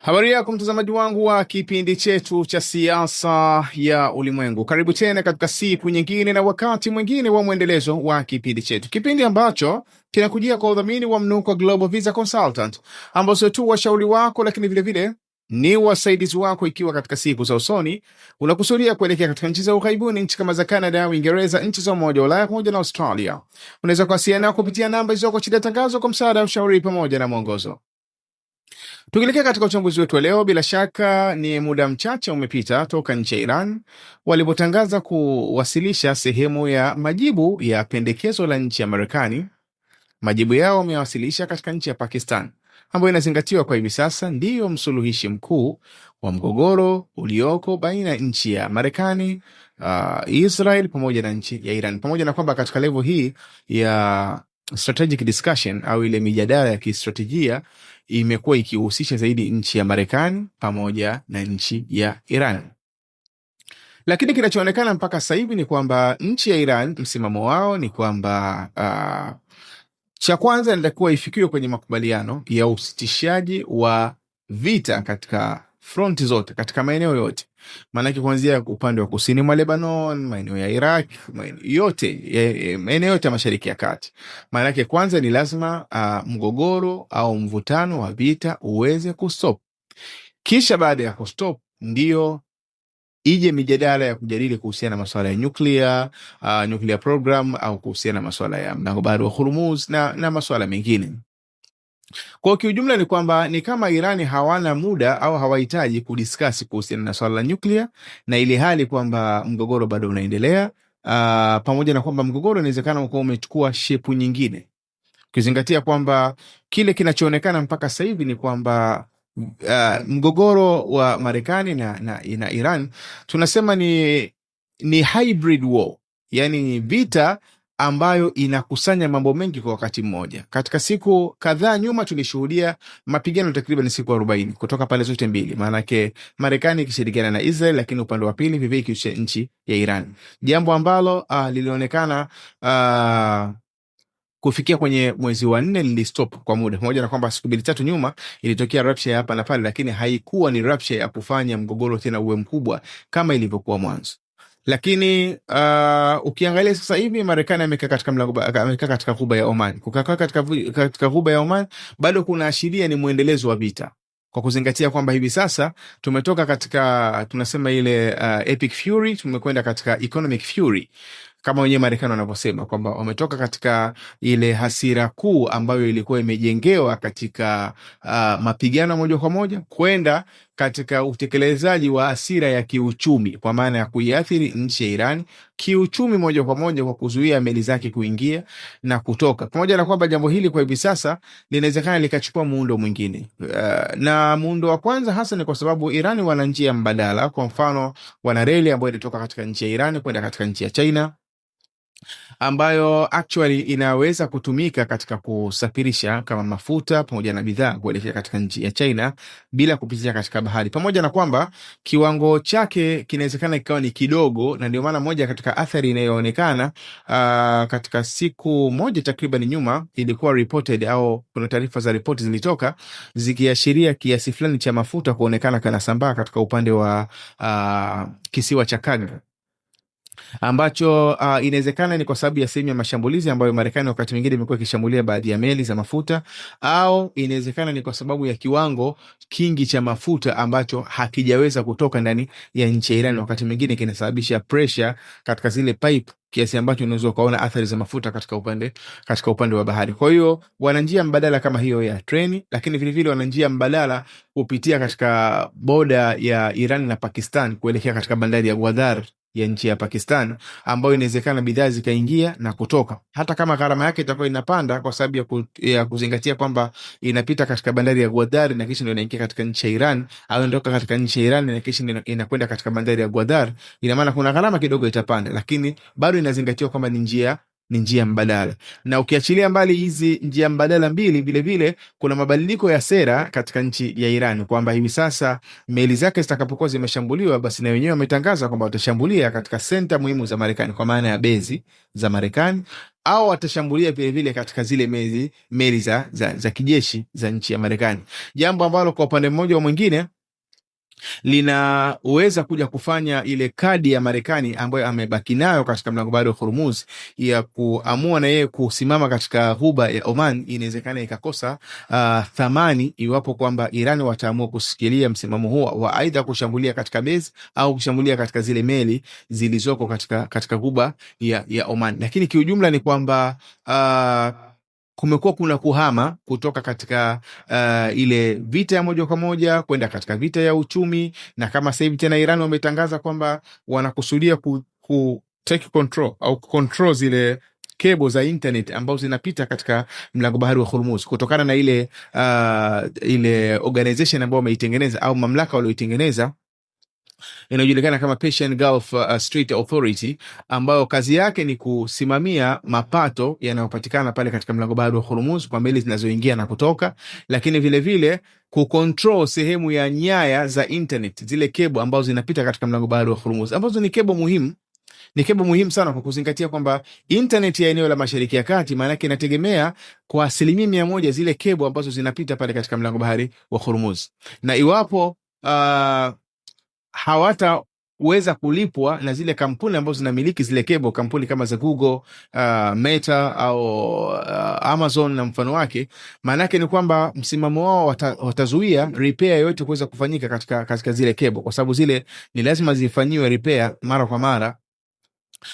Habari yako mtazamaji wangu wa kipindi chetu cha siasa ya ulimwengu. Karibu tena katika siku nyingine na wakati mwingine wa mwendelezo wa kipindi chetu. Kipindi ambacho kinakujia kwa udhamini wa Mnuko Global Visa Consultant, ambao sio tu washauri wako lakini vile vile ni wasaidizi wako ikiwa katika siku za usoni unakusudia kuelekea katika nchi za ughaibuni, nchi kama za Canada, Uingereza, nchi za Umoja wa Ulaya pamoja na Australia. Unaweza kuwasiliana kupitia namba hizo kwa chini ya tangazo kwa msaada wa ushauri pamoja na mwongozo. Tukielekea katika uchambuzi wetu leo, bila shaka ni muda mchache umepita toka nchi ya Iran walipotangaza kuwasilisha sehemu ya majibu ya pendekezo la nchi ya Marekani. Majibu yao wamewasilisha katika nchi ya Pakistan, ambayo inazingatiwa kwa hivi sasa ndiyo msuluhishi mkuu wa mgogoro ulioko baina ya nchi ya Marekani, Israel pamoja na nchi ya Iran. Pamoja na kwamba katika level hii ya strategic discussion au ile mijadala ya kistratejia imekuwa ikihusisha zaidi nchi ya Marekani pamoja na nchi ya Iran. Lakini kinachoonekana mpaka sasa hivi ni kwamba nchi ya Iran, msimamo wao ni kwamba cha kwanza inatakiwa ifikiwe kwenye makubaliano ya usitishaji wa vita katika fronti zote, katika maeneo yote. Maanake kuanzia upande wa kusini mwa Lebanon, maeneo ya Iraq, maeneo yote ya Mashariki ya Kati. Maanake kwanza ni lazima mgogoro au mvutano wa vita uweze kustop. Kisha baada ya kustop ndio ije mijadala ya kujadili kuhusiana na masuala ya nuclear program au kuhusiana na masuala ya mlango bahari wa Hormuz na masuala mengine. Kwa kiujumla ni kwamba ni kama Irani hawana muda au hawahitaji kudiskasi kuhusiana na swala la nuclear, na ili hali kwamba mgogoro bado unaendelea, pamoja na kwamba mgogoro inawezekana ukawa umechukua shepu nyingine. Ukizingatia kwamba kile kinachoonekana mpaka sasa hivi ni kwamba mgogoro wa Marekani na Iran tunasema ni hybrid war, yani vita ambayo inakusanya mambo mengi kwa wakati mmoja. Katika siku kadhaa nyuma tulishuhudia mapigano takriban siku 40 kutoka pale zote mbili, maana yake Marekani ikishirikiana na Israel, lakini upande wa pili vivyo hivyo nchi ya Iran. Jambo ambalo lilionekana kufikia kwenye mwezi wa 4 lilistop kwa muda. Pamoja na kwamba siku 2-3 nyuma ilitokea rupture hapa na pale, lakini haikuwa ni rupture ya kufanya mgogoro tena uwe mkubwa kama ilivyokuwa mwanzo. Lakini ukiangalia sasa hivi Marekani amekaa katika ghuba ya Oman. Kukaa katika ghuba ya Oman bado kuna ashiria ni muendelezo wa vita, kwa kuzingatia kwamba hivi sasa tumetoka katika tunasema ile epic fury, tumekwenda katika economic fury, kama wenyewe Marekani wanavyosema kwamba wametoka katika ile hasira kuu ambayo ilikuwa imejengewa katika mapigano moja kwa moja kwenda katika utekelezaji wa hasira ya kiuchumi, kwa maana ya kuiathiri nchi ya Iran kiuchumi moja kwa moja kwa kuzuia meli zake kuingia na kutoka. Pamoja na kwamba jambo hili kwa hivi sasa linawezekana likachukua muundo mwingine, na muundo wa kwanza hasa ni kwa sababu Iran wana njia mbadala. Kwa mfano, wana reli ambayo inatoka katika nchi ya Iran kwenda katika nchi ya China, ambayo actually inaweza kutumika katika kusafirisha kama mafuta pamoja na bidhaa kuelekea katika nchi ya China bila kupitia katika bahari. Pamoja na kwamba kiwango chake kinawezekana kikawa ni kidogo, na ndio maana moja katika athari inayoonekana katika siku moja takriban nyuma ilikuwa reported, au kuna taarifa za report zilitoka zikiashiria kiasi fulani cha mafuta kuonekana kana sambaa katika upande wa kisiwa cha Karg, ambacho inawezekana ni kwa sababu ya sehemu ya mashambulizi ambayo Marekani wakati mwingine imekuwa ikishambulia baadhi ya meli za mafuta, au inawezekana ni kwa sababu ya kiwango kingi cha mafuta ambacho hakijaweza kutoka ndani ya nchi ya Iran, wakati mwingine kinasababisha pressure katika zile pipe kiasi ambacho unaweza kuona athari za mafuta katika upande wa bahari. Kwa hiyo wana njia mbadala kama hiyo ya treni, lakini vile vile wana njia mbadala kupitia katika boda ya Iran na Pakistan kuelekea katika bandari ya Gwadar ya nchi ya Pakistan, ambayo inawezekana bidhaa zikaingia na kutoka, hata kama gharama yake itakuwa inapanda kwa sababu ya kuzingatia kwamba inapita katika bandari ya Gwadar na kisha ndio inaingia katika nchi ya Iran, au inatoka katika nchi ya Iran na kisha inakwenda katika bandari ya Gwadar. Ina maana kuna gharama kidogo itapanda, lakini bado inazingatiwa kwamba ni njia mbadala. Na ukiachilia mbali hizi njia mbadala mbili, vile vile kuna mabadiliko ya sera katika nchi ya Iran, kwamba hivi sasa meli zake zitakapokuwa zimeshambuliwa, basi na wenyewe wametangaza kwamba watashambulia katika senta muhimu za Marekani, kwa maana ya bezi za Marekani, au watashambulia vile vile katika zile meli za kijeshi za nchi ya Marekani, jambo ambalo kwa upande mmoja au mwingine linaweza kuja kufanya ile kadi ya Marekani ambayo amebaki nayo katika mlango bahari wa Hormuz ya kuamua na yeye kusimama katika ghuba ya Oman, inawezekana ikakosa thamani iwapo kwamba Iran wataamua kusikilia msimamo huo wa aidha kushambulia katika base au kushambulia katika zile meli zilizoko katika ghuba ya Oman. Lakini kiujumla ni kwamba kumekuwa kuna kuhama kutoka katika ile vita ya moja kwa moja kwenda katika vita ya uchumi, na kama sasa hivi tena Iran wametangaza kwamba wanakusudia ku take control au control zile cable za internet ambazo zinapita katika mlango bahari wa Hormuz, kutokana na ile organization ambayo wameitengeneza au mamlaka walioitengeneza inajulikana kama Persian Gulf Strait Authority, ambayo kazi yake ni kusimamia mapato yanayopatikana pale katika mlango bahari wa Hormuz kwa meli zinazoingia na kutoka, lakini vile vile kucontrol sehemu ya nyaya za internet, zile kebo ambazo zinapita katika mlango bahari wa Hormuz, ambazo ni kebo muhimu. Ni kebo muhimu sana kwa kuzingatia kwamba internet ya eneo la Mashariki ya Kati maana yake inategemea kwa 100% zile kebo ambazo zinapita pale katika mlango bahari wa Hormuz. Na iwapo hawataweza kulipwa na zile kampuni ambazo zinamiliki zile kebo, kampuni kama za Google, Meta au Amazon na mfano wake, maana yake ni kwamba msimamo wao watazuia repair yote kuweza kufanyika katika zile kebo, kwa sababu zile ni lazima zifanyiwe repair mara kwa mara,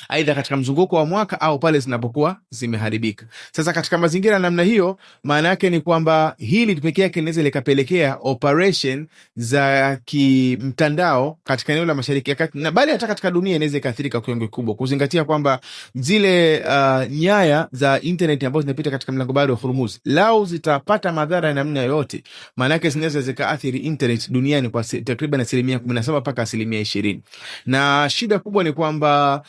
aidha katika mzunguko wa mwaka au pale zinapokuwa zimeharibika. Sasa katika mazingira namna hiyo, maana yake ni kwamba hili pekee yake linaweza likapelekea operation za kimtandao katika eneo la Mashariki ya Kati, na bali hata katika dunia inaweza ikaathirika kwa kiwango kikubwa, kuzingatia kwamba zile nyaya za internet ambazo zinapita katika mlango bahari wa Hormuz lao zitapata madhara ya namna yoyote, maana yake zinaweza zikaathiri internet duniani kwa takriban 17% mpaka 20%. Na shida kubwa ni kwamba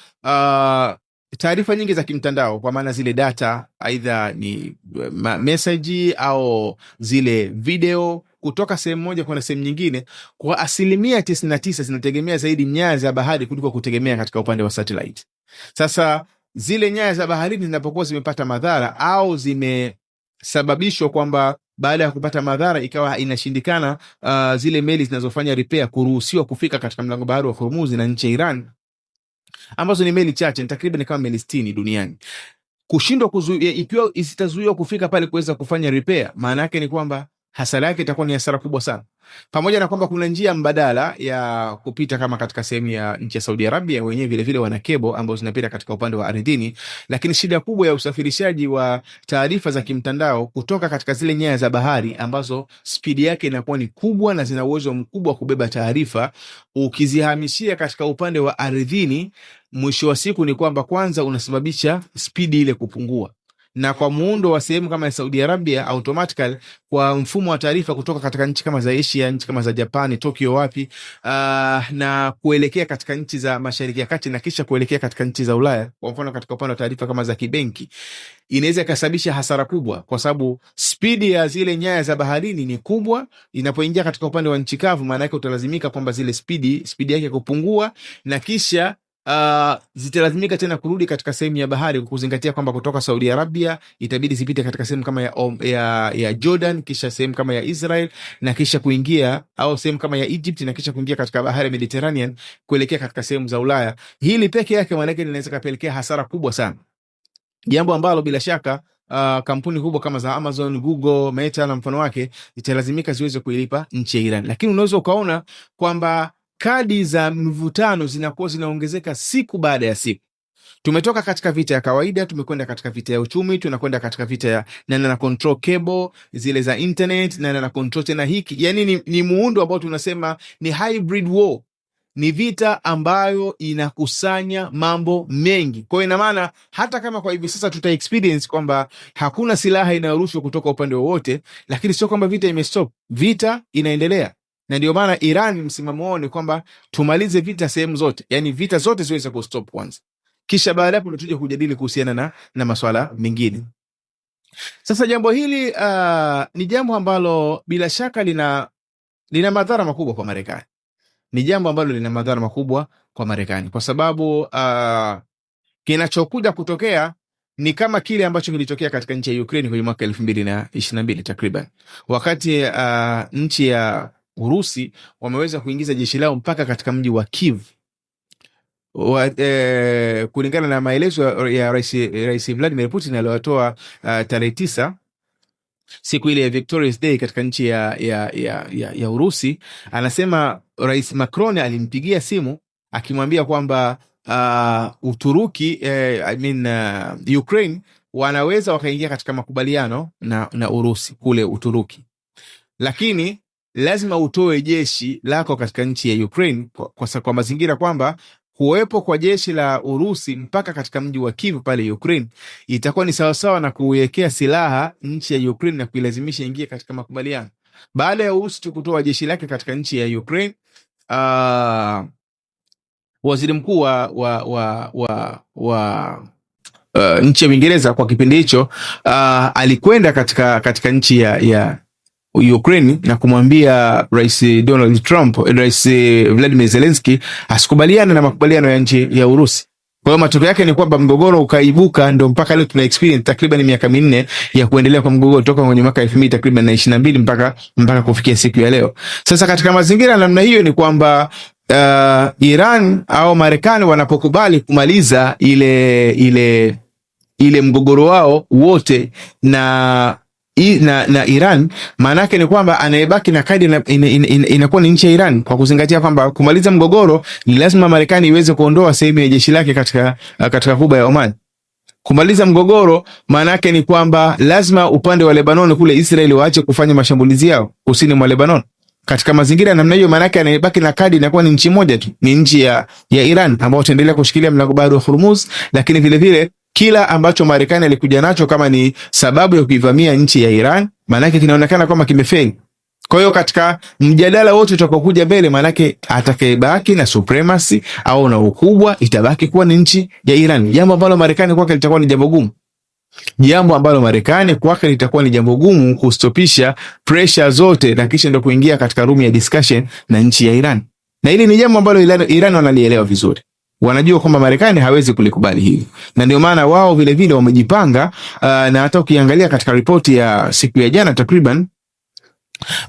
taarifa nyingi za kimtandao, kwa maana zile data aidha ni message au zile video kutoka sehemu moja kwenda sehemu nyingine, kwa 99% zinategemea zaidi nyaya za bahari kuliko kutegemea katika upande wa satellite. Sasa zile nyaya za baharini zinapokuwa zimepata madhara au zimesababishwa kwamba baada ya kupata madhara ikawa inashindikana zile meli zinazofanya repair kuruhusiwa kufika katika mlango bahari wa Hormuz na nchi ya Iran, ambazo ni meli chache, takriban kama meli 60 duniani, kushindwa kuzuia, ikiwa isitazuiwa kufika pale kuweza kufanya repair, maana yake ni kwamba hasara yake itakuwa ni hasara kubwa sana. Pamoja na kwamba kuna njia mbadala ya kupita kama katika sehemu ya nchi ya Saudi Arabia, wenyewe vile vile wana kebo ambazo zinapita katika upande wa ardhini, lakini shida kubwa ya usafirishaji wa taarifa za kimtandao kutoka katika zile nyaya za bahari ambazo spidi yake inakuwa ni kubwa na zina uwezo mkubwa kubeba taarifa, ukizihamishia katika upande wa ardhini, mwisho wa siku ni kwamba kwanza unasababisha spidi ile kupungua, na kwa muundo wa sehemu kama ya Saudi Arabia automatically kwa mfumo wa taarifa kutoka katika nchi kama za Asia, nchi kama za Japani, Tokyo wapi, na kuelekea katika nchi za Mashariki ya Kati na kisha kuelekea katika nchi za Ulaya, kwa mfano katika upande wa taarifa kama za kibenki, inaweza kusababisha hasara kubwa, kwa sababu spidi ya zile nyaya za baharini ni kubwa. Inapoingia katika upande wa nchi kavu, maana yake utalazimika kwamba zile spidi yake kupungua, na kisha zitalazimika tena kurudi katika sehemu ya bahari, kuzingatia kwamba kutoka Saudi Arabia itabidi zipite katika sehemu kama ya Jordan, kisha sehemu kama ya Israel, na kisha kuingia au sehemu kama ya Egypt, na kisha kuingia katika bahari ya Mediterranean kuelekea katika sehemu za Ulaya. Hili peke yake maana yake linaweza kupelekea hasara kubwa sana, jambo ambalo bila shaka kampuni kubwa kama za Amazon, Google, Meta na mfano wake italazimika ziweze kuilipa nchi ya Iran. Lakini unaweza ukaona kwamba kadi za mvutano zinakuwa zinaongezeka siku baada ya siku. Tumetoka katika vita ya kawaida, tumekwenda katika vita ya uchumi, tunakwenda katika vita ya nani na control cable zile za internet, nani na control tena hiki. Yani ni muundo ambao tunasema ni hybrid war. Ni vita ambayo inakusanya mambo mengi. Kwa hiyo ina maana hata kama kwa hivi sasa tuta experience kwamba hakuna silaha inayorushwa kutoka upande wowote, lakini sio kwamba vita imestop. Vita inaendelea. Na ndio maana Iran msimamo wao ni kwamba tumalize vita sehemu zote, yani vita zote ziweze kustop kwanza, kisha baada hapo tuje kujadili kuhusiana na masuala mengine. Sasa jambo hili ni jambo ambalo bila shaka lina madhara makubwa kwa Marekani. Ni jambo ambalo lina madhara makubwa kwa Marekani kwa sababu kinachokuja kutokea ni kama kile ambacho kilitokea katika nchi ya Ukraine kwenye mwaka 2022 takriban, wakati nchi ya Urusi wameweza kuingiza jeshi lao mpaka katika mji wa Kiev. Kulingana na maelezo ya Rais Vladimir Putin aliyotoa tarehe 9, siku ile ya Victorious Day katika nchi ya Urusi, anasema Rais Macron alimpigia simu akimwambia kwamba Uturuki Ukraine wanaweza wakaingia katika makubaliano na Urusi kule Uturuki, lakini lazima utoe jeshi lako katika nchi ya Ukraine kwa mazingira kwamba kuwepo kwa jeshi la Urusi mpaka katika mji wa Kiev pale Ukraine itakuwa ni sawasawa na kuwekea silaha nchi ya Ukraine na kuilazimisha ingie katika makubaliano. Baada ya Urusi kutoa jeshi lake katika nchi ya Ukraine, waziri mkuu wa nchi ya Uingereza kwa kipindi hicho alikwenda katika nchi ya Ukraine na kumwambia Rais Vladimir Zelensky asikubaliane na makubaliano ya nchi ya Urusi. Kwa hiyo matokeo yake ni kwamba mgogoro ukaibuka, ndio mpaka leo tuna experience takriban miaka 4 ya kuendelea kwa mgogoro toka kwenye mwaka 2000 takriban na 22 mpaka kufikia siku ya leo. Sasa katika mazingira namna hiyo ni kwamba Iran au Marekani wanapokubali kumaliza ile mgogoro wao wote na Iran, maana yake ni kwamba anayebaki na kadi inakuwa ni nchi ya Iran, kwa kuzingatia kwamba kumaliza mgogoro ni lazima Marekani iweze kuondoa sehemu ya jeshi lake katika Ghuba ya Oman. Kumaliza mgogoro maana yake ni kwamba lazima upande wa Lebanon kule Israeli waache kufanya mashambulizi yao kusini mwa Lebanon. Katika mazingira namna hiyo, maana yake anayebaki na kadi inakuwa ni nchi moja tu, ni nchi ya Iran, ambao itaendelea kushikilia mlango bahari wa Hormuz, lakini vile vile kila ambacho Marekani alikuja nacho kama ni sababu ya kuivamia nchi ya Iran, maana yake kinaonekana kama kimefeli. Kwa hiyo katika mjadala wote utakokuja mbele, maana yake atakayebaki na supremacy au na ukubwa itabaki kuwa ni nchi ya Iran, jambo ambalo Marekani kwake litakuwa ni jambo gumu kustopisha pressure zote na kisha ndio kuingia katika room ya discussion na nchi ya Iran. Na hili ni jambo ambalo Iran wanalielewa vizuri. Wanajua kwamba Marekani hawezi kulikubali hili. Na ndio maana wao vile vile wamejipanga, na hata ukiangalia katika ripoti ya siku ya jana takriban,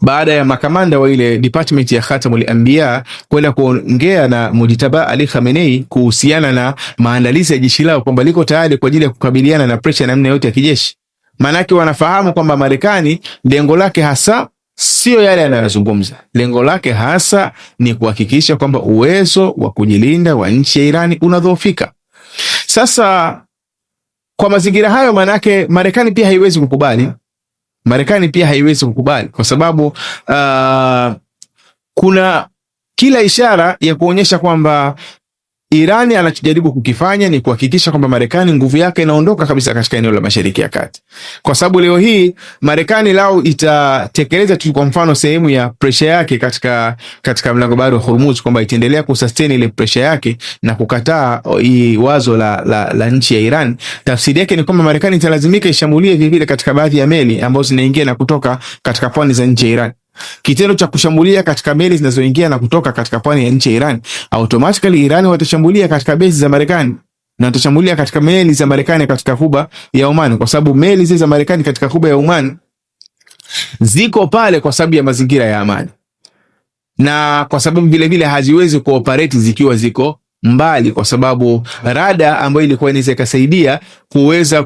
baada ya makamanda wa ile department ya Khatamul Anbiya kwenda kuongea na Mujtaba Ali Khamenei kuhusiana na maandalizi ya jeshi lao kwamba liko tayari kwa ajili ya kukabiliana na pressure namna yote ya kijeshi. Manake wanafahamu kwamba Marekani lengo lake hasa sio yale yanayozungumza. Lengo lake hasa ni kuhakikisha kwamba uwezo wa kujilinda wa nchi ya Irani unadhoofika. Sasa kwa mazingira hayo, manake Marekani pia haiwezi kukubali kwa sababu kuna kila ishara ya kuonyesha kwamba Irani anachojaribu kukifanya ni kuhakikisha kwamba Marekani nguvu yake inaondoka kabisa katika eneo la Mashariki ya Kati. Kwa sababu leo hii Marekani lao itatekeleza tu kwa mfano sehemu ya pressure yake katika mlango bahari wa Hormuz, kwamba itaendelea kusustain ile pressure yake na kukataa wazo la nchi ya Iran. Tafsiri yake ni kwamba Marekani italazimika ishambulie vile katika baadhi ya meli ambazo zinaingia na kutoka katika pwani za nchi ya Iran. Kitendo cha kushambulia katika meli zinazoingia na kutoka katika pwani ya nchi ya Iran, automatically Iran watashambulia katika base za Marekani na watashambulia katika meli za Marekani katika Ghuba ya Oman, kwa sababu meli zile za Marekani katika Ghuba ya Oman ziko pale kwa sababu ya mazingira ya amani, na kwa sababu vile vile haziwezi kuoperate zikiwa ziko mbali, kwa sababu rada ambayo ilikuwa inaweza kusaidia kuweza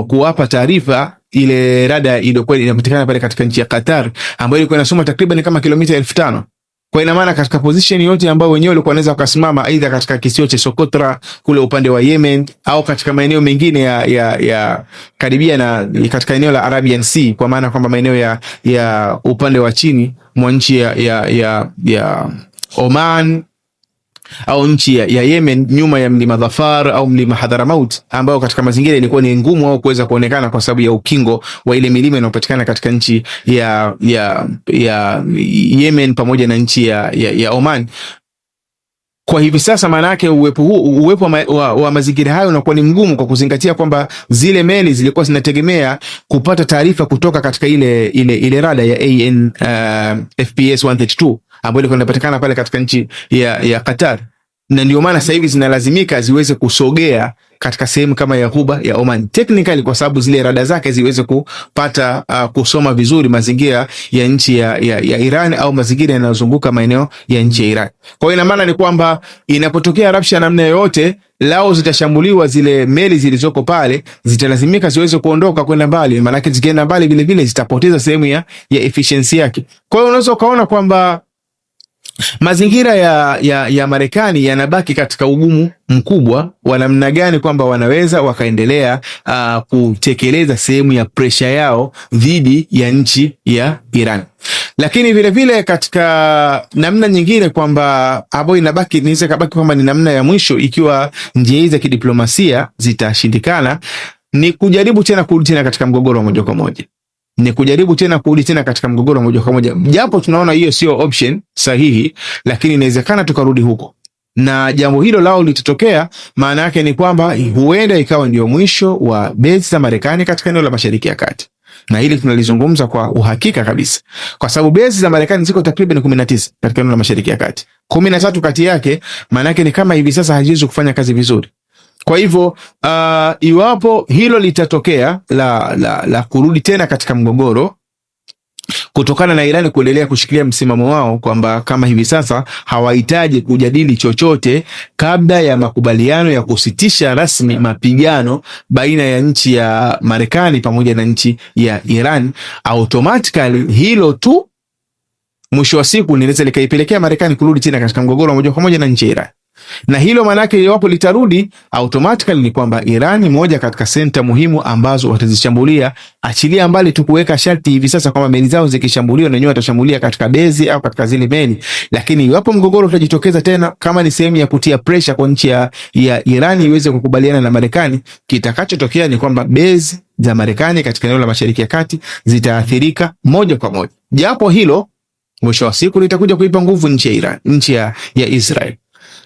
kuwapa taarifa, ile rada iliyokuwa inapatikana pale katika nchi ya Qatar ambayo ilikuwa inasoma takriban kama kilomita 1500. Kwa ina maana katika position yote ambayo wenyewe walikuwa wanaweza kusimama, aidha katika kisio cha Socotra kule upande wa Yemen au katika maeneo mengine ya karibia na katika eneo la Arabian Sea, kwa maana kwamba maeneo ya upande wa chini mwa nchi ya Oman au nchi ya Yemen, nyuma ya mlima Dhafar au mlima Hadhramaut, ambao katika mazingira ilikuwa ni ngumu au kuweza kuonekana kwa sababu ya ukingo wa ile milima inayopatikana katika nchi ya Yemen pamoja na nchi ya Oman. Kwa hivi sasa maana yake uwepo wa mazingira hayo unakuwa ni mgumu, kwa kuzingatia kwamba zile meli zilikuwa zinategemea kupata taarifa kutoka katika ile rada ya AN/FPS 132 ambayo ilikuwa inapatikana pale katika nchi ya Qatar. Na ndio maana sasa hivi zinalazimika ziweze kusogea katika sehemu kama ya Ghuba ya Oman, technically kwa sababu zile rada zake ziweze kupata kusoma vizuri mazingira ya nchi ya Iran au mazingira yanayozunguka maeneo ya nchi ya Iran. Kwa hiyo ina maana ni kwamba inapotokea rapsha namna yoyote, lao zitashambuliwa, zile meli zilizoko pale zitalazimika ziweze kuondoka kwenda mbali, maana yake zikienda mbali vile vile zitapoteza sehemu ya efficiency yake. Kwa hiyo unaweza ukaona kwamba mazingira ya Marekani yanabaki katika ugumu mkubwa wa namna gani kwamba wanaweza wakaendelea kutekeleza sehemu ya presha yao dhidi ya nchi ya Iran. Lakini vile vile katika namna nyingine kwamba ambayo inaweza kabaki kwamba ni namna ya mwisho ikiwa njia hizi za kidiplomasia zitashindikana, ni kujaribu tena kurudi tena katika mgogoro moja kwa moja. Japo tunaona hiyo sio option sahihi, lakini inawezekana tukarudi huko. Na jambo hilo lao litatokea, maana yake ni kwamba huenda ikawa ndio mwisho wa base za Marekani katika eneo la Mashariki ya Kati. Na hili tunalizungumza kwa uhakika kabisa, kwa sababu base za Marekani ziko takriban 19 katika eneo la Mashariki ya Kati. 13 kati yake maana yake ni kama hivi sasa haziwezi kufanya kazi vizuri. Kwa hivyo iwapo hilo litatokea la kurudi tena katika mgogoro, kutokana na Iran kuendelea kushikilia msimamo wao kwamba kama hivi sasa hawahitaji kujadili chochote kabla ya makubaliano ya kusitisha rasmi mapigano baina ya nchi ya Marekani pamoja na nchi ya Iran, automatically hilo tu mwisho wa siku linaweza likaipelekea Marekani kurudi tena katika mgogoro moja kwa moja na nchi ya Iran. Na hilo manake iwapo litarudi, automatically ni kwamba Iran ni moja katika senta muhimu ambazo watazishambulia, achilia mbali tu kuweka sharti hivi sasa kwamba meli zao zikishambuliwa na wenyewe watashambulia katika bezi au katika zile meli. Lakini iwapo mgogoro utajitokeza tena kama ni sehemu ya kutia pressure kwa nchi ya Iran iweze kukubaliana na Marekani, kitakachotokea ni kwamba bezi za Marekani katika eneo la Mashariki ya Kati zitaathirika moja kwa moja. Japo hilo mwisho wa siku litakuja kuipa nguvu nchi ya Iran, nchi ya Israel.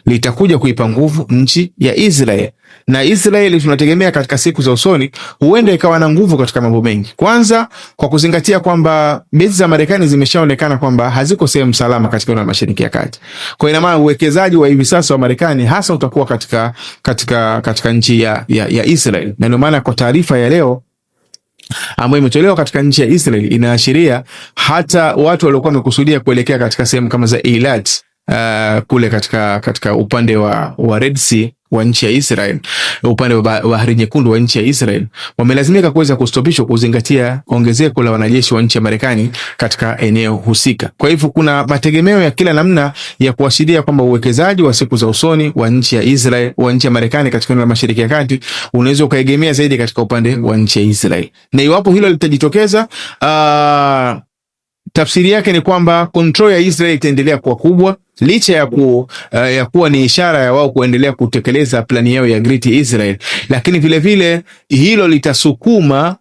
Litakuja kuipa nguvu nchi ya Israel. Na Israel tunategemea katika siku za usoni huenda ikawa na nguvu katika mambo mengi. Kwanza kwa kuzingatia kwamba bezi za Marekani zimeshaonekana kwamba haziko sehemu salama katika eneo la Mashariki ya Kati. Kwa ina maana uwekezaji wa hivi sasa wa Marekani hasa utakuwa katika nchi ya Israel. Na ndio maana kwa taarifa ya leo ambayo imetolewa katika nchi ya Israel inaashiria hata watu waliokuwa wamekusudia kuelekea katika sehemu kama za Eilat kule katika upande wa Red Sea wa nchi ya Israel, upande wa Bahari Nyekundu wa nchi ya Israel, wamelazimika kuweza kustopishwa kuzingatia ongezeko la wanajeshi wa nchi ya Marekani katika eneo husika. Kwa hivyo kuna mategemeo ya kila namna ya kuashiria kwamba uwekezaji wa siku za usoni wa nchi ya Israel, wa nchi ya Marekani katika eneo la Mashariki ya Kati unaweza ukaegemea zaidi katika upande wa nchi ya Israel. Na iwapo hilo litajitokeza, tafsiri yake ni kwamba control ya Israel itaendelea kuwa kubwa, licha ya kuwa ni ishara ya wao kuendelea kutekeleza plani yao ya Great Israel. Lakini vile vile hilo litasukuma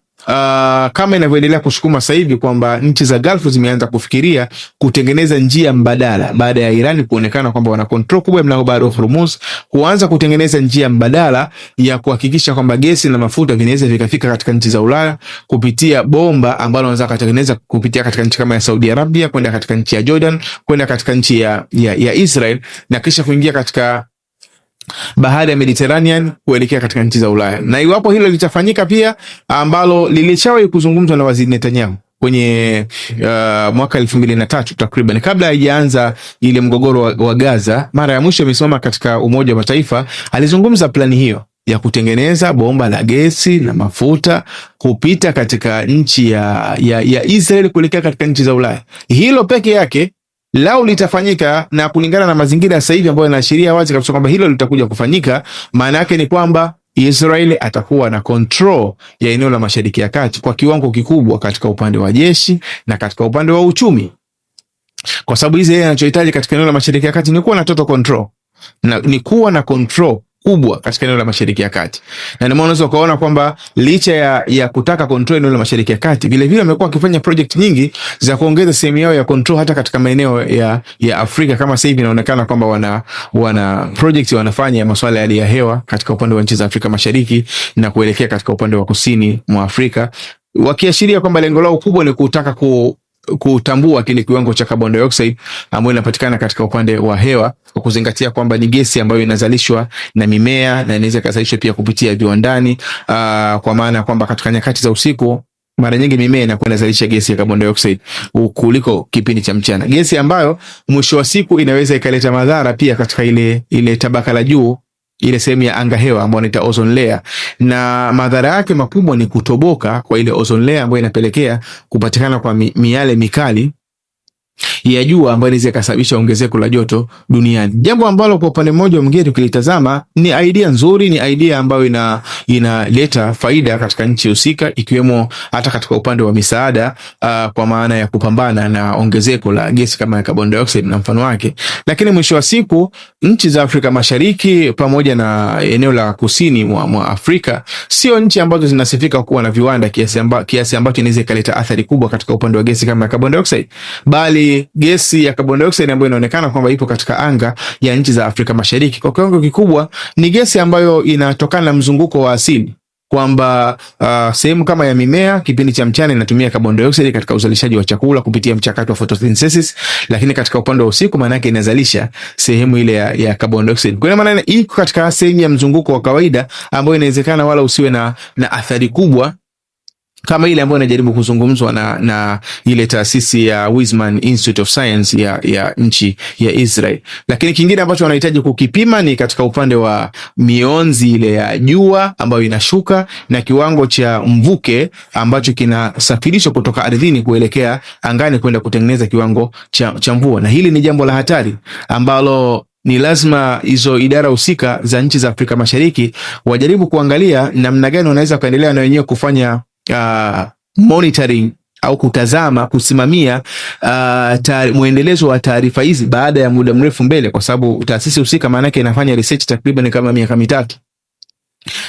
kama inavyoendelea kusukuma sasa hivi kwamba nchi za Gulf zimeanza kufikiria kutengeneza njia mbadala baada ya Iran kuonekana kwamba wana control kubwa ya mlango bahari wa Hormuz, kuanza kutengeneza njia mbadala ya kuhakikisha kwamba gesi na mafuta vinaweza vikafika katika nchi za Ulaya kupitia bomba ambalo wanaweza kutengeneza kupitia katika nchi kama ya Saudi Arabia kwenda katika nchi ya Jordan kwenda katika nchi ya Israel na kisha kuingia katika bahari ya Mediterranean kuelekea katika nchi za Ulaya. Na iwapo hilo litafanyika pia, ambalo lilishawahi kuzungumzwa na Waziri Netanyahu kwenye mwaka 2003 takriban, kabla haijaanza ile mgogoro wa Gaza, mara ya mwisho amesimama katika Umoja wa Mataifa, alizungumza plani hiyo ya kutengeneza bomba la gesi na mafuta kupita katika nchi ya Israel kuelekea katika nchi za Ulaya. Hilo peke yake lao litafanyika, na kulingana na mazingira sasa hivi ambayo yanaashiria wazi kabisa kwamba hilo litakuja kufanyika, maana yake ni kwamba Israeli atakuwa na control ya eneo la Mashariki ya Kati kwa kiwango kikubwa katika upande wa jeshi na katika upande wa uchumi. Kwa sababu hizi yeye anachohitaji katika eneo la Mashariki ya Kati ni kuwa na total control. Na ni kuwa na control kubwa katika eneo la Mashariki ya Kati. Na ndio maana unaweza kuona kwamba licha ya kutaka control eneo la Mashariki ya Kati, vile vile wamekuwa wakifanya project nyingi za kuongeza sehemu yao ya control hata katika maeneo ya Afrika. Kama sasa hivi inaonekana kwamba wana project wanafanya ya masuala ya hali ya hewa katika upande wa nchi za Afrika Mashariki na kuelekea katika upande wa kusini mwa Afrika, wakiashiria kwamba lengo lao kubwa ni kutaka kutambua kile kiwango cha carbon dioxide ambayo inapatikana katika upande wa hewa, kwa kuzingatia kwamba ni gesi ambayo inazalishwa na mimea na inaweza kuzalishwa pia kupitia viwandani. Kwa maana kwamba katika nyakati za usiku mara nyingi mimea inakuwa inazalisha gesi ya carbon dioxide kuliko kipindi cha mchana, gesi ambayo mwisho wa siku inaweza ikaleta madhara pia katika ile tabaka la juu, ile sehemu ya anga hewa ambayo inaitwa ozone layer, na madhara yake makubwa ni kutoboka kwa ile ozone layer ambayo inapelekea kupatikana kwa miale mikali ya jua ambayo inaweza kusababisha ongezeko la joto duniani. Jambo ambalo kwa upande mmoja mwingine tukilitazama ni idea nzuri, ni idea ambayo inaleta faida katika nchi husika, ikiwemo hata katika upande wa misaada, kwa maana ya kupambana na ongezeko la gesi kama ya carbon dioxide na mfano wake. Lakini mwisho wa siku nchi za Afrika Mashariki pamoja na eneo la kusini mwa Afrika sio nchi ambazo zinasifika kuwa na viwanda kiasi ambacho inaweza kuleta athari kubwa katika upande wa gesi kama ya carbon dioxide, bali gesi ya carbon dioxide ambayo inaonekana kwamba ipo katika anga ya nchi za Afrika Mashariki kwa kiwango kikubwa ni gesi ambayo inatokana na mzunguko wa asili, kwamba sehemu kama ya mimea kipindi cha mchana inatumia carbon dioxide katika uzalishaji wa chakula kupitia mchakato wa photosynthesis, lakini katika upande wa usiku maana yake inazalisha sehemu ile ya carbon dioxide. Kwa maana iko katika sehemu ya mzunguko wa kawaida ambayo inawezekana wala usiwe na athari kubwa kama ile ambayo inajaribu kuzungumzwa na ile taasisi ya Weizmann Institute of Science ya nchi ya Israel. Lakini kingine ambacho wanahitaji kukipima ni katika upande wa mionzi ile ya jua ambayo inashuka na kiwango cha mvuke ambacho kinasafirishwa kutoka ardhini kuelekea angani kwenda kutengeneza kiwango cha mvua. Na hili ni jambo la hatari ambalo ni lazima hizo idara husika za nchi za Afrika Mashariki wajaribu kuangalia namna gani wanaweza kuendelea na wenyewe kufanya monitoring au kutazama, kusimamia muendelezo wa taarifa hizi baada ya muda mrefu mbele, kwa sababu taasisi husika maana yake inafanya research takriban kama miaka mitatu.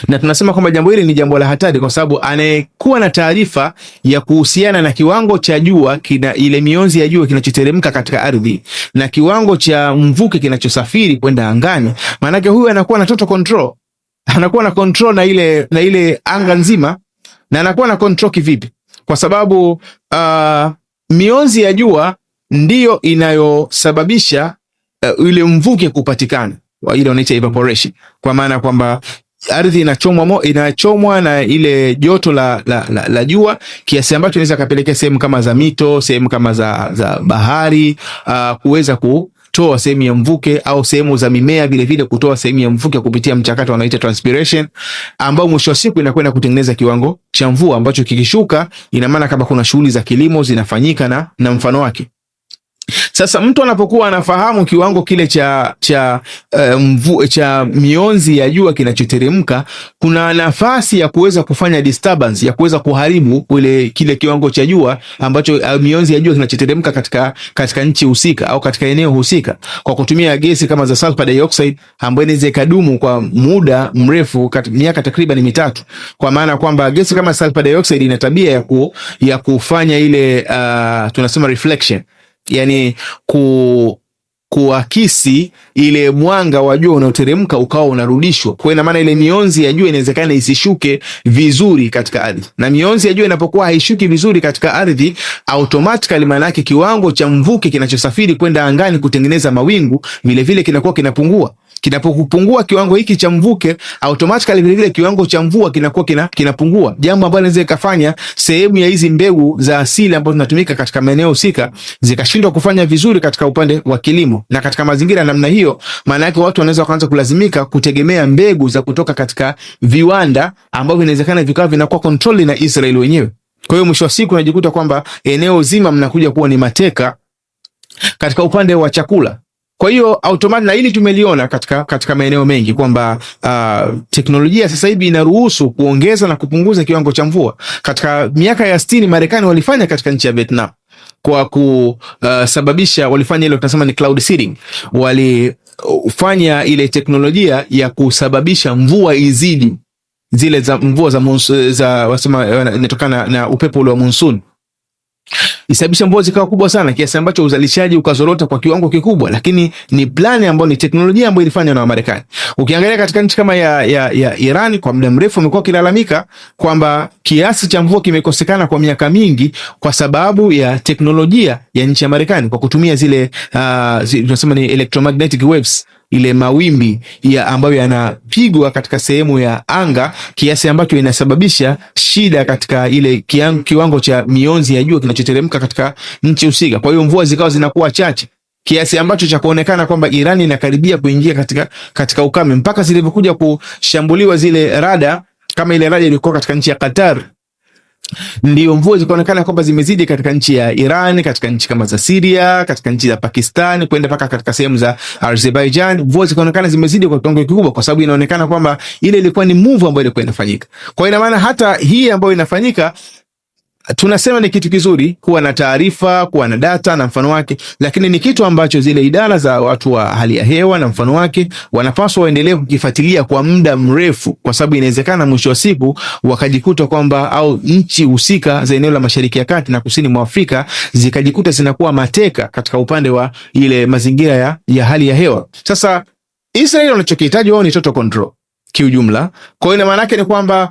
Na tunasema kwamba jambo hili ni jambo la hatari kwa sababu anayekuwa na taarifa ya kuhusiana na kiwango cha jua ile mionzi ya jua kinachoteremka katika ardhi na kiwango cha mvuke kinachosafiri kwenda angani, maana yake huyu anakuwa na total control. Anakuwa na control na ile anga nzima. Na anakuwa na control kivipi? Kwa sababu mionzi ya jua ndiyo inayosababisha ile mvuke kupatikana, ile wanaita evaporation, kwa maana kwamba ardhi inachomwa na ile joto la jua kiasi ambacho inaweza kapelekea sehemu kama za mito, sehemu kama za bahari kuweza kutoa sehemu ya mvuke, au sehemu za mimea vile vile kutoa sehemu ya mvuke kupitia mchakato wanaita transpiration, ambao mwisho wa siku inakwenda kutengeneza kiwango cha mvua ambacho kikishuka ina maana kama kuna shughuli za kilimo zinafanyika na mfano wake. Sasa mtu anapokuwa anafahamu kiwango kile cha mionzi ya jua kinachoteremka, kuna nafasi ya kuweza kufanya disturbance, ya kuweza kuharibu kile kiwango cha jua ambacho mionzi ya jua kinachoteremka katika nchi husika au katika eneo husika, kwa kutumia gesi kama za sulfur dioxide ambayo inaweza ikadumu kwa muda mrefu, miaka takriban 3. Kwa maana kwamba gesi kama sulfur dioxide ina tabia ya kufanya ile tunasema reflection, yani kuakisi ile mwanga wa jua unaoteremka ukawa unarudishwa. Kwa ina maana ile mionzi ya jua inawezekana isishuke vizuri katika ardhi. Na mionzi ya jua inapokuwa haishuki vizuri katika ardhi, automatically maana yake kiwango cha mvuke kinachosafiri kwenda angani kutengeneza mawingu vile vile kinakuwa kinapungua. Kinapopungua kiwango hiki cha mvuke, automatically vile vile kiwango cha mvua kinakuwa kinapungua. Jambo ambalo linaweza kufanya sehemu ya hizi mbegu za asili ambazo zinatumika katika maeneo husika zikashindwa kufanya vizuri katika upande wa kilimo. Na katika mazingira namna hiyo, maana yake watu wanaweza kuanza kulazimika kutegemea mbegu za kutoka katika viwanda ambavyo inawezekana vikawa vinakuwa control na Israel wenyewe. Kwa hiyo mwisho wa siku unajikuta kwamba eneo zima mnakuja kuwa ni mateka katika upande wa chakula. Kwa hiyo automatic, na hili tumeliona katika maeneo mengi kwamba teknolojia sasa hivi inaruhusu kuongeza na kupunguza kiwango cha mvua. Katika miaka ya 60 Marekani walifanya katika nchi ya Vietnam kwa kusababisha, walifanya ile tunasema ni cloud seeding. Walifanya ile teknolojia ya kusababisha mvua izidi zile za mvua za wasema inatokana na upepo ule wa monsoon. isababisha mvua zikawa kubwa sana kiasi ambacho uzalishaji ukazorota kwa kiwango kikubwa, lakini ni plani ambayo ni teknolojia ambayo ilifanywa na Marekani. Ukiangalia katika nchi kama ya Iran, kwa muda mrefu wamekuwa kilalamika kwamba kiasi cha mvua kimekosekana kwa miaka mingi kwa sababu ya teknolojia ya nchi ya Marekani kwa kutumia zile tunasema ni electromagnetic waves, ile mawimbi ambayo yanapigwa katika sehemu ya anga kiasi ambacho inasababisha shida katika ile kiwango cha mionzi ya jua kinachoteremka katika nchi husika. Kwa hiyo mvua zikawa zinakuwa chache kiasi ambacho cha kuonekana kwamba Iran inakaribia kuingia katika ukame, mpaka zilivyokuja kushambuliwa zile rada, kama ile rada ilikuwa katika nchi ya Qatar, ndio mvua zikaonekana kwamba zimezidi katika nchi ya Iran, katika nchi kama za Syria, katika nchi za Pakistan, kwenda mpaka katika sehemu za Azerbaijan. Mvua zikaonekana zimezidi kwa kiwango kikubwa, kwa sababu inaonekana kwamba ile ilikuwa ni move ambayo ilikuwa inafanyika. Kwa ina maana hata hii ambayo inafanyika tunasema ni kitu kizuri kuwa na taarifa, kuwa na data na mfano wake, lakini ni kitu ambacho zile idara za watu wa hali ya hewa na mfano wake wanapaswa waendelee kukifuatilia kwa muda mrefu, kwa sababu inawezekana mwisho wa siku wakajikuta kwamba, au nchi husika za eneo la Mashariki ya Kati na kusini mwa Afrika zikajikuta zinakuwa mateka katika upande wa ile mazingira ya hali ya hewa. Sasa Israel wanachokihitaji wao ni total control kiujumla. Kwa hiyo maana yake ni kwamba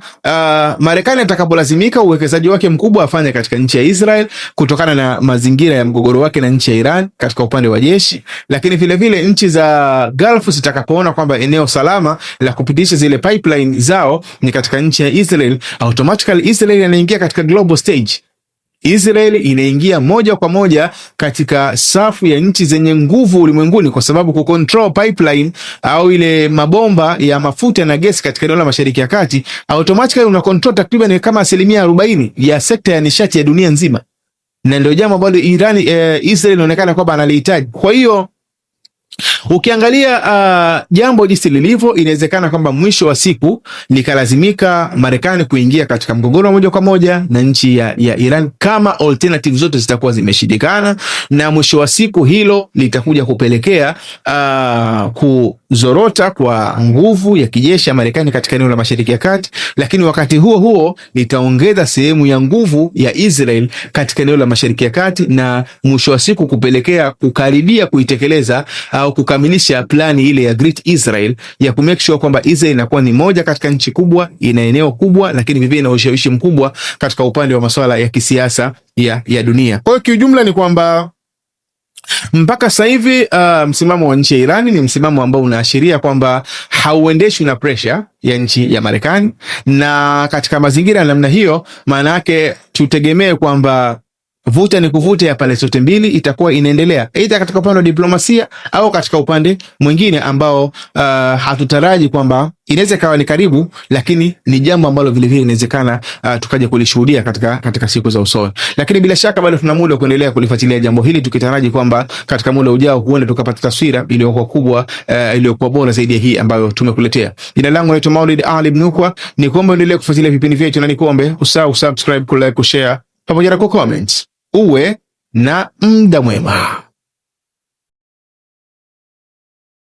Marekani atakapolazimika uwekezaji wake mkubwa afanye katika nchi ya Israel kutokana na mazingira ya mgogoro wake na nchi ya Iran katika upande wa jeshi, lakini vile vile nchi za Gulf zitakapoona kwamba eneo salama la kupitisha zile pipeline zao ni katika nchi ya Israel, automatically Israel inaingia katika global stage. Israel inaingia moja kwa moja katika safu ya nchi zenye nguvu ulimwenguni, kwa sababu kucontrol pipeline au ile mabomba ya mafuta na gesi katika eneo la Mashariki ya Kati, automatically una control takriban kama 40% ya sekta ya nishati ya dunia nzima, na ndio jambo ambalo Israel inaonekana kwamba analihitaji. Kwa hiyo ukiangalia jambo jinsi lilivyo, inawezekana kwamba mwisho wa siku likalazimika Marekani kuingia katika mgogoro moja kwa moja na nchi ya Iran kama alternative zote zitakuwa zimeshindikana, na mwisho wa siku hilo litakuja kupelekea kuzorota kwa nguvu ya kijeshi ya Marekani katika eneo la Mashariki ya Kati, lakini wakati huo huo litaongeza sehemu ya nguvu ya Israel katika eneo la Mashariki ya Kati, na mwisho wa siku kupelekea kukaribia kuitekeleza au kukamilisha plani ile ya Great Israel ya kumake sure kwamba Israel inakuwa ni moja katika nchi kubwa, ina eneo kubwa, lakini vivyo ina ushawishi mkubwa katika upande wa masuala ya kisiasa ya dunia. Kwa hiyo kiujumla ni kwamba mpaka sasa hivi msimamo wa nchi ya Irani ni msimamo ambao unaashiria kwamba hauendeshwi na pressure ya nchi ya Marekani, na katika mazingira ya namna hiyo maana yake tutegemee kwamba vuta ni kuvuta ya pande zote mbili itakuwa inaendelea, aidha katika upande wa diplomasia au katika upande mwingine ambao hatutaraji kwamba inaweza kawa ni karibu, lakini ni jambo ambalo vile vile inawezekana tukaje kulishuhudia katika siku za usoni. Lakini bila shaka bado tuna muda kuendelea kulifuatilia jambo hili, tukitaraji kwamba katika muda ujao huenda tukapata taswira iliyokuwa kubwa, iliyokuwa bora zaidi ya hii ambayo tumekuletea. Jina langu naitwa Maulid Ali Mnukwa, ni kuombe endelee kufuatilia vipindi vyetu, na nikuombe usahau subscribe, ku like, ku share pamoja na ku comment. Uwe na muda mwema.